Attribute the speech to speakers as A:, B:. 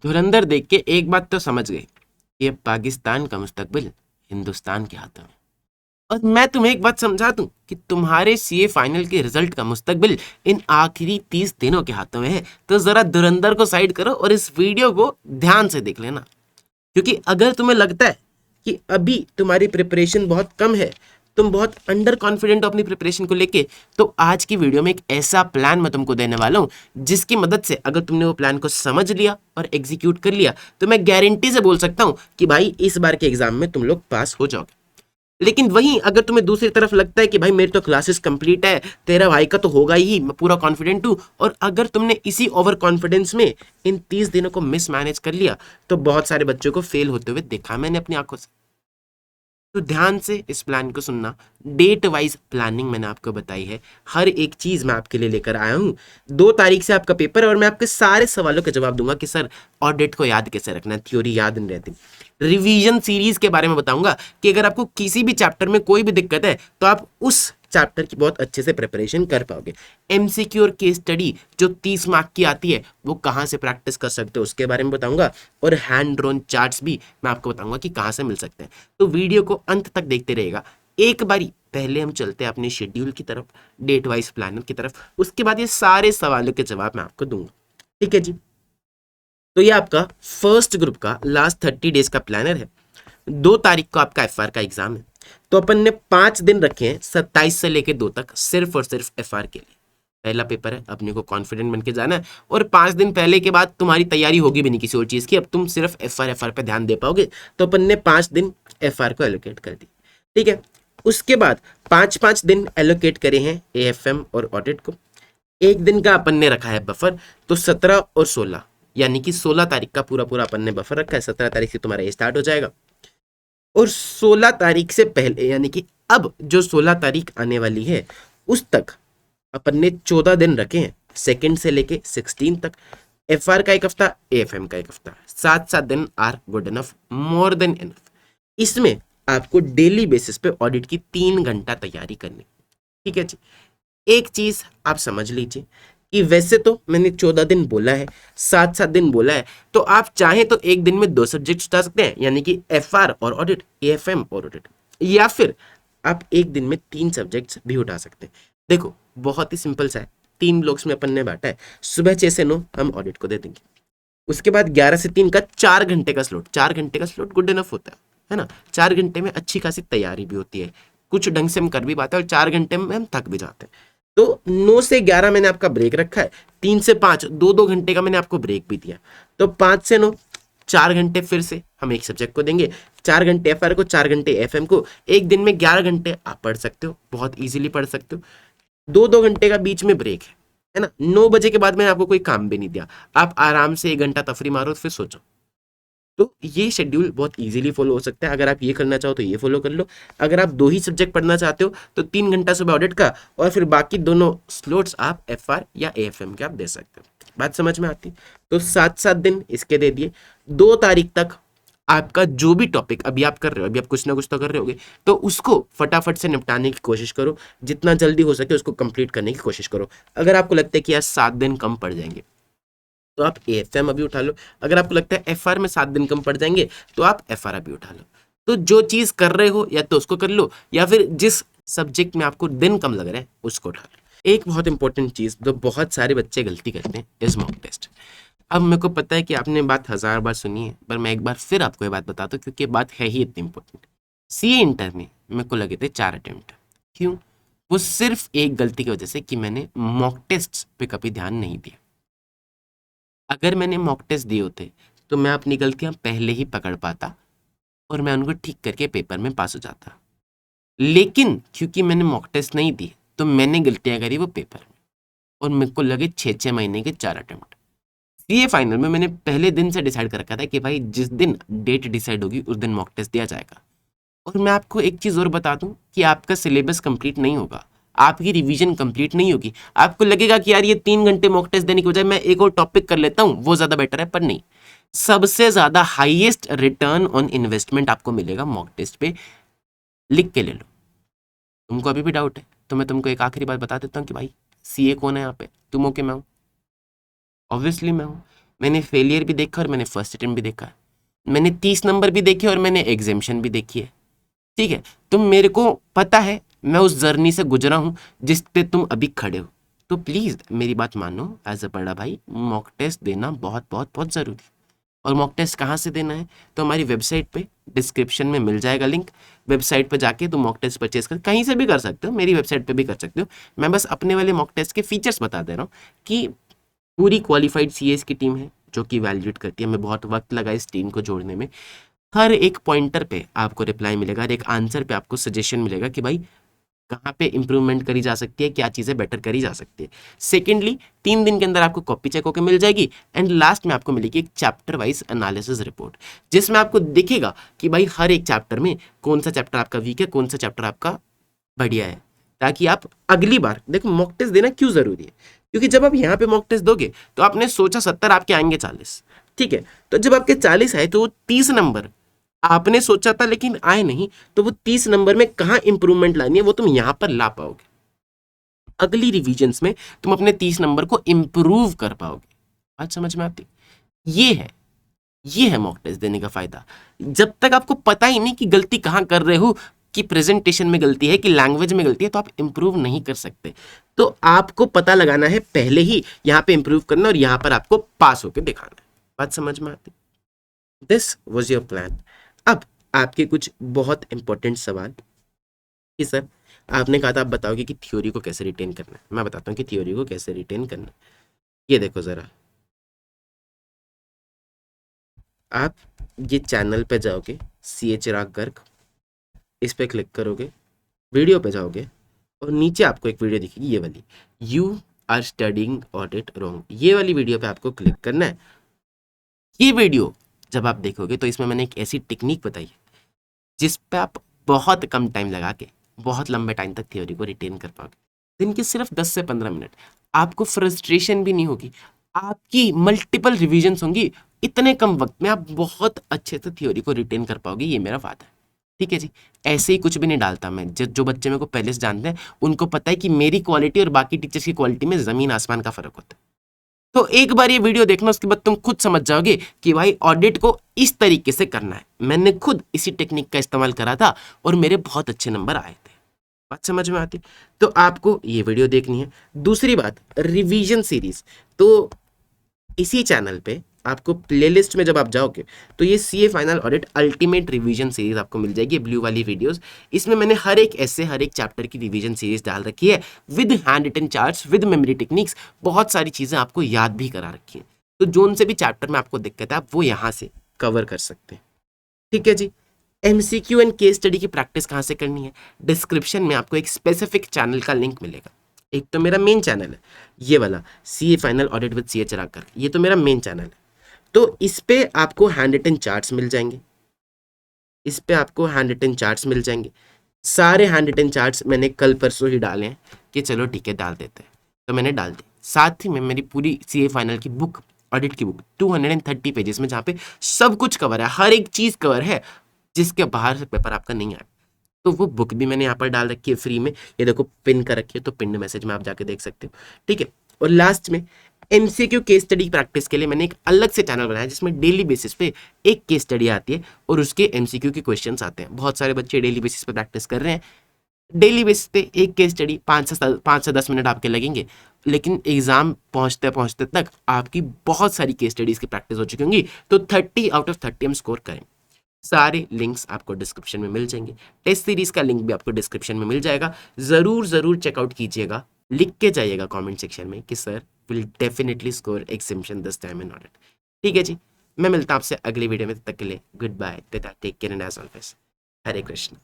A: धुरंधर देख के एक बात तो समझ गए कि अब पाकिस्तान का मुस्तकबिल हिंदुस्तान के हाथों में। और मैं तुम्हें एक बात समझा दूं कि तुम्हारे सीए फाइनल के रिजल्ट का मुस्तकबिल इन आखिरी 30 दिनों के हाथों में है। तो जरा धुरंधर को साइड करो और इस वीडियो को ध्यान से देख लेना, क्योंकि अगर तुम्हें लगता है कि अभी तुम्हारी प्रिपरेशन बहुत कम है, तुम बहुत अंडर कॉन्फिडेंट हो अपनी प्रिपरेशन को लेके, तो आज की वीडियो में एक ऐसा प्लान मैं तुमको देने वाला हूं जिसकी मदद से अगर तुमने वो प्लान को समझ लिया और एग्जीक्यूट कर लिया तो मैं गारंटी से बोल सकता हूं कि भाई इस बार के एग्जाम में तुम लोग पास हो जाओगे। लेकिन वहीं अगर तुम्हें दूसरी तरफ लगता है कि भाई मेरी तो क्लासेस कंप्लीट है, तेरा भाई का तो होगा ही, मैं पूरा कॉन्फिडेंट हूं, और अगर तुमने इसी ओवर कॉन्फिडेंस में इन 30 दिनों को मिस मैनेज कर लिया तो बहुत सारे बच्चों को फेल होते हुए देखा मैंने अपनी आंखों से। तो ध्यान से इस प्लान को सुनना। डेट वाइज प्लानिंग मैंने आपको बताई है, हर एक चीज मैं आपके लिए लेकर आया हूं। 2 तारीख से आपका पेपर है और मैं आपके सारे सवालों के जवाब दूंगा कि सर ऑडिट को याद कैसे रखना है, थ्योरी याद नहीं रहती। रिवीजन सीरीज के बारे में बताऊंगा कि अगर आपको किसी भी चैप्टर में कोई भी दिक्कत है तो आप उस चैप्टर की बहुत अच्छे से प्रिपरेशन कर पाओगे। एमसीक्यू और केस स्टडी जो 30 मार्क की आती है वो कहाँ से प्रैक्टिस कर सकते हो उसके बारे में बताऊंगा, और हैंड ड्रॉन चार्ट्स भी मैं आपको बताऊंगा कि कहाँ से मिल सकते हैं। तो वीडियो को अंत तक देखते रहेगा। एक बारी पहले हम चलते हैं अपने शेड्यूल की तरफ, डेट वाइज प्लानर की तरफ, उसके बाद ये सारे सवालों के जवाब मैं आपको दूंगा। ठीक है जी। तो ये आपका फर्स्ट ग्रुप का लास्ट 30 डेज का प्लानर है। 2 तारीख को आपका एफआर का एग्जाम है। तो अपन ने 5 दिन रखे हैं 27 से लेके 2 तक सिर्फ और सिर्फ एफआर के लिए। पहला पेपर है, अपने को कॉन्फिडेंट बन के जाना है, और 5 दिन पहले के बाद तुम्हारी तैयारी होगी भी नहीं किसी और चीज की, अब तुम सिर्फ एफआर पे ध्यान दे पाओगे। तो अपन ने 5 दिन एफआर को एलोकेट कर दी। ठीक है। उसके बाद 5 5 दिन एलोकेट करे हैं एएफएम और ऑडिट को। एक दिन का अपन ने रखा है बफर। तो 17 और 16, यानी कि 16 तारीख का पूरा पूरा अपन ने बफर रखा है। 17 तारीख से तुम्हारा ये स्टार्ट हो जाएगा, और 16 तारीख से पहले यानी कि अब जो 16 तारीख आने वाली है उस तक अपन ने 14 दिन रखे हैं, सेकेंड से लेके 16 तक। एफआर का एक हफ्ता, एएफएम का एक हफ्ता, 7 7 दिन are good enough, more than enough. इसमें आपको डेली बेसिस पे ऑडिट की 3 घंटा तैयारी करनी। ठीक है जी। एक चीज आप समझ लीजिए कि वैसे तो मैंने 14 दिन बोला है, 7 7 दिन बोला है, तो आप चाहें तो एक दिन में 2 सब्जेक्ट उठा सकते हैं, यानी कि एफआर और ऑडिट, एएफएम और ऑडिट, या फिर आप एक दिन में 3 सब्जेक्ट्स भी उठा सकते हैं। देखो बहुत ही सिंपल सा है, 3 ब्लॉक्स में अपन ने बांटा है। सुबह 6 से 9 हम ऑडिट को दे देंगे, उसके बाद 11 से 3 का 4 घंटे का स्लॉट, 4 घंटे का स्लॉट गुड इनफ होता है ना। 4 घंटे में अच्छी खासी तैयारी भी होती है, कुछ ढंग से हम कर भी पाते हैं, और 4 घंटे में हम थक भी जाते हैं। तो 9 से 11 मैंने आपका ब्रेक रखा है, 3 से 5 2 2 घंटे का मैंने आपको ब्रेक भी दिया। तो 5 से 9 4 घंटे फिर से हम एक सब्जेक्ट को देंगे, 4 घंटे एफआर को, 4 घंटे एफएम को। एक दिन में 11 घंटे आप पढ़ सकते हो, बहुत इजीली पढ़ सकते हो। 2 2 घंटे का बीच में ब्रेक है ना। 9 बजे के बाद मैंने आपको कोई काम भी नहीं दिया, आप आराम से 1 घंटा तफरी मारो फिर सोचो। तो ये शेड्यूल बहुत इजीली फॉलो हो सकता है। अगर आप ये करना चाहो तो ये फॉलो कर लो। अगर आप 2 ही सब्जेक्ट पढ़ना चाहते हो तो 3 घंटा सुबह ऑडिट का, और फिर बाकी दोनों स्लोट्स आप एफआर या एएफएम के आप दे सकते हो। बात समझ में आती? तो 7 7 दिन इसके दे दिए। 2 तारीख तक आपका जो भी टॉपिक अभी आप कर रहे हो, अभी आप कुछ ना कुछ तो कर रहे होगे, तो उसको फटाफट से निपटाने की कोशिश करो, जितना जल्दी हो सके उसको कंप्लीट करने की कोशिश करो। अगर आपको लगता है कि यार 7 दिन कम पड़ जाएंगे तो आप एएफएम अभी उठा लो। अगर आपको लगता है एफआर में 7 दिन कम पड़ जाएंगे तो आप एफआर अभी उठा लो। तो जो चीज कर रहे हो या तो उसको कर लो, या फिर जिस सब्जेक्ट में आपको दिन कम लग रहा है उसको उठा लो। एक बहुत इंपॉर्टेंट चीज जो बहुत सारे बच्चे गलती करते हैं इज मॉक टेस्ट। अब मेरे को पता है कि आपने बात 1000 बार सुनी है, पर मैं एक बार फिर आपको ये बात बताता हूँ क्योंकि ये बात है ही इतनी इंपॉर्टेंट। सीए इंटर में मेरे को लगे थे 4 अटेम्प्ट। क्यों? वो सिर्फ एक गलती की वजह से कि मैंने मॉक टेस्ट पे कभी ध्यान नहीं दिया। अगर मैंने मॉक टेस्ट दिए होते तो मैं अपनी गलतियां पहले ही पकड़ पाता और मैं उनको ठीक करके पेपर में पास हो जाता। लेकिन क्योंकि मैंने मॉक टेस्ट नहीं दी तो मैंने गलतियां करी वो पेपर में, और मेरे को लगे 6 6 महीने के 4 अटेम्प्ट। सीए फाइनल में मैंने पहले दिन से डिसाइड कर रखा था कि भाई जिस दिन डेट डिसाइड होगी उस दिन मॉक टेस्ट दिया जाएगा। और मैं आपको एक चीज़ और बता दूं कि आपका सिलेबस कंप्लीट नहीं होगा, आपकी रिवीजन कंप्लीट नहीं होगी। आपको लगेगा कि यार ये 3 घंटे मॉक टेस्ट देने की बजाय मैं एक और टॉपिक कर लेता हूं, वो ज़्यादा बेटर है, पर नहीं। सबसे ज़्यादा हाईएस्ट रिटर्न ऑन इन्वेस्टमेंट आपको मिलेगा मॉक टेस्ट पे। लिख के ले लो। तुमको अभी भी डाउट है तो मैं तुमको एक आखिरी बात बता देता हूँ कि भाई सीए कौन है यहाँ पे, तुम हो कि मैं हूँ? ऑब्वियसली मैं हूँ। मैंने फेलियर भी देखा और मैंने फर्स्ट अटेम्प्ट भी देखा, मैंने 30 नंबर भी देखे और मैंने एग्जामिशन भी देखी है। ठीक है, तो मेरे को पता है, मैं उस जर्नी से गुजरा हूं जिस पे तुम अभी खड़े हो। तो प्लीज मेरी बात मानो, एज अ बड़ा भाई मॉक टेस्ट देना बहुत बहुत बहुत जरूरी है। और मॉक टेस्ट कहाँ से देना है, तो हमारी वेबसाइट पे डिस्क्रिप्शन में मिल जाएगा लिंक। वेबसाइट पे जाके तुम मॉक टेस्ट परचेज कर कहीं से भी कर सकते हो, मेरी वेबसाइट पे भी कर सकते हो। मैं बस अपने वाले मॉक टेस्ट के फीचर्स बता दे रहा हूँ कि पूरी क्वालिफाइड सीएस की टीम है जो कि वैलिडेट करती है। हमें बहुत वक्त लगा इस टीम को जोड़ने में। हर एक पॉइंटर पे आपको रिप्लाई मिलेगा, हर एक आंसर पे आपको सजेशन मिलेगा कि भाई कहाँ पे इंप्रूवमेंट करी जा सकती है, क्या चीज़ें बेटर करी जा सकती है। सेकेंडली, 3 दिन के अंदर आपको कॉपी चेक होकर मिल जाएगी। एंड लास्ट में आपको मिलेगी एक चैप्टर वाइज एनालिसिस रिपोर्ट, जिसमें आपको दिखेगा कि भाई हर एक चैप्टर में कौन सा चैप्टर आपका वीक है, कौन सा चैप्टर आपका बढ़िया है, ताकि आप अगली बार देखो। मॉक टेस्ट देना क्यों जरूरी है, क्योंकि जब आप यहाँ पे मॉक टेस्ट दोगे तो आपने सोचा 70, आपके आएंगे 40। ठीक है, तो जब आपके 40 आए तो वो 30 नंबर आपने सोचा था लेकिन आए नहीं, तो वो 30 नंबर में कहाँ इंप्रूवमेंट लानी है वो तुम यहां पर ला पाओगे। अगली रिवीजन्स में तुम अपने 30 नंबर को इंप्रूव कर पाओगे। बात समझ में आती? ये है ये है मॉक टेस्ट देने का फायदा। जब तक आपको पता ही नहीं कि गलती कहाँ कर रहे हो, कि प्रेजेंटेशन में गलती है कि लैंग्वेज में गलती है, तो आप इंप्रूव नहीं कर सकते। तो आपको पता लगाना है पहले ही, यहाँ पे इंप्रूव करना और यहाँ पर आपको पास होकर दिखाना है। बात समझ में आती? This was your plan. अब आपके कुछ बहुत इंपॉर्टेंट सवाल कि सर आपने कहा था आप बताओगे कि थ्योरी को कैसे रिटेन करना है। मैं बताता हूँ कि थ्योरी को कैसे रिटेन करना है। ये देखो जरा, आप ये चैनल पे जाओगे, सी एच राग गर्ग, इस पे क्लिक करोगे, वीडियो पे जाओगे और नीचे आपको एक वीडियो दिखेगी ये वाली, you are studying audit wrong. ये वाली वीडियो पे आपको क्लिक करना है। ये वीडियो जब आप देखोगे तो इसमें मैंने एक ऐसी टेक्निक बताई है जिस पे आप बहुत कम टाइम लगा के बहुत लंबे टाइम तक थ्योरी को रिटेन कर पाओगे। दिन के सिर्फ 10 से 15 मिनट, आपको फ्रस्ट्रेशन भी नहीं होगी, आपकी मल्टीपल रिविजन्स होंगी। इतने कम वक्त में आप बहुत अच्छे से थ्योरी को रिटेन कर पाओगे, ये मेरा वादा है। ठीक है जी, ऐसे ही कुछ भी नहीं डालता मैं। जो बच्चे मेरे को पहले से जानते हैं उनको पता है कि मेरी क्वालिटी और बाकी टीचर्स की क्वालिटी में जमीन आसमान का फर्क होता है। तो एक बार ये वीडियो देखना, उसके बाद तुम खुद समझ जाओगे कि भाई ऑडिट को इस तरीके से करना है। मैंने खुद इसी टेक्निक का इस्तेमाल करा था और मेरे बहुत अच्छे नंबर आए थे। बात समझ में आती? तो आपको ये वीडियो देखनी है। दूसरी बात, रिवीजन सीरीज। तो इसी चैनल पे आपको प्लेलिस्ट में जब आप जाओगे तो ये CA final audit ultimate revision series आपको मिल जाएगी, ब्लू वाली वीडियोस। इसमें मैंने हर एक ऐसे हर एक चैप्टर की रिवीजन सीरीज डाल रखी है, with hand written charts, with memory techniques. बहुत सारी चीजें आपको याद भी करा रखी है, तो जोन से भी चैप्टर में आपको दिक्कत है आप वो यहाँ से कवर कर सकते हैं। ठीक है जी। एमसीक्यू एंड केस स्टडी की प्रैक्टिस कहाँ से करनी है, डिस्क्रिप्शन में आपको एक स्पेसिफिक चैनल का लिंक मिलेगा। एक तो मेरा मेन चैनल है ये वाला, CA final audit with CA Chirag कर, ये तो मेरा मेन चैनल है। तो इस पे आपको हैंड रिटन चार्ट्स मिल जाएंगे, इस पे आपको हैंड रिटन चार्ट्स मिल जाएंगे। सारे हैंड रिटन चार्ट्स मैंने कल परसों ही डाले हैं कि चलो ठीक है डाल देते हैं, तो मैंने डाल दी। साथ ही में मेरी पूरी सीए फाइनल की बुक, ऑडिट की बुक 230 पेजेस में, जहाँ पे सब कुछ कवर है, हर एक चीज कवर है जिसके बाहर से पेपर आपका नहीं आया। तो वो बुक भी मैंने यहाँ पर डाल रखी है फ्री में, ये देखो पिन कर रखी है, तो पिन मैसेज में आप जाके देख सकते हो। ठीक है, और लास्ट में एमसीक्यू केस स्टडी प्रैक्टिस के लिए मैंने एक अलग से चैनल बनाया जिसमें डेली बेसिस पे एक केस स्टडी आती है और उसके एमसीक्यू के क्वेश्चंस आते हैं। बहुत सारे बच्चे डेली बेसिस पे प्रैक्टिस कर रहे हैं। डेली बेसिस पे एक केस स्टडी 5 से 10 मिनट आपके लगेंगे, लेकिन एग्जाम पहुंचते पहुंचते तक आपकी बहुत सारी केस स्टडीज की प्रैक्टिस हो चुकी होंगी, तो 30 आउट ऑफ 30 हम स्कोर करें। सारे लिंक्स आपको डिस्क्रिप्शन में मिल जाएंगे, टेस्ट सीरीज का लिंक भी आपको डिस्क्रिप्शन में मिल जाएगा। जरूर जरूर चेकआउट कीजिएगा, लिख के जाइएगा कमेंट सेक्शन में कि sir will definitely score examination this time in audit. ठीक है जी, मैं मिलता हूं आपसे अगली वीडियो में, तब तक के लिए goodbye, take care and as always Hare Krishna.